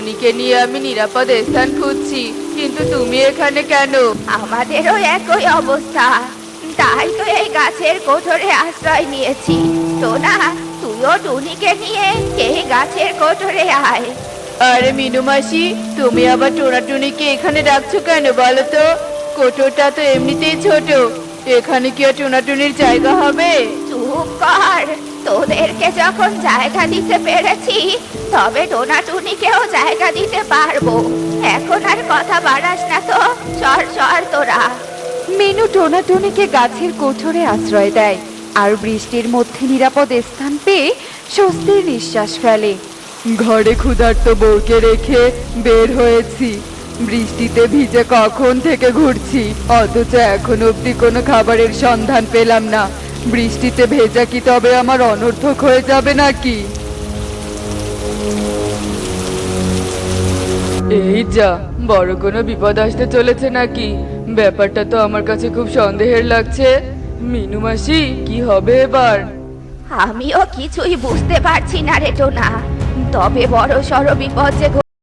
টুনিকে নিয়ে আমি নিরাপদ স্থান খুঁজছি, কিন্তু তুমি এখানে কেন? আমাদেরও একই অবস্থা, তাই তো এই গাছের কোঠরে আশ্রয় নিয়েছি। টোনা, তুইও টুনিকে নিয়ে এই গাছের কোঠরে আয়। আরে মিনু মাসি, তুমি আবার টোনাটুনিকে এখানে ডাকছো কেন বলো তো? কোঠরটা তো এমনিতেই ছোট, এখানে কি আর টোনাটুনির জায়গা হবে? চুপ কর। তোদেরকে যখন জায়গা দিতে পেরেছি, তবে টোনা টুনিকেও জায়গা দিতে পারবো। এখন আর কথা বাড়াস না তো, সর সর তোরা। মিনু টোনাটুনিকে গাছের কোঠরে আশ্রয় দেয় আর বৃষ্টির মধ্যে নিরাপদ স্থান পেয়ে স্বস্তির নিঃশ্বাস ফেলে। ঘরে ক্ষুধার্ত বউকে রেখে বের হয়েছি, বৃষ্টিতে ভিজে কখন থেকে ঘুরছি, অথচ এখন অবধি কোনো খাবারের সন্ধান পেলাম না। বৃষ্টিতে ভেজা কি তবে আমার অনর্থক হয়ে যাবে নাকি? এই যা, বড় কোনো বিপদ আসতে চলেছে নাকি? ব্যাপারটা তো আমার কাছে খুব সন্দেহের লাগছে। মিনু মাসি, কি হবে এবার? আমিও কিছুই বুঝতে পারছি না রে টোনা, তবে বড় সড় বিপদ যে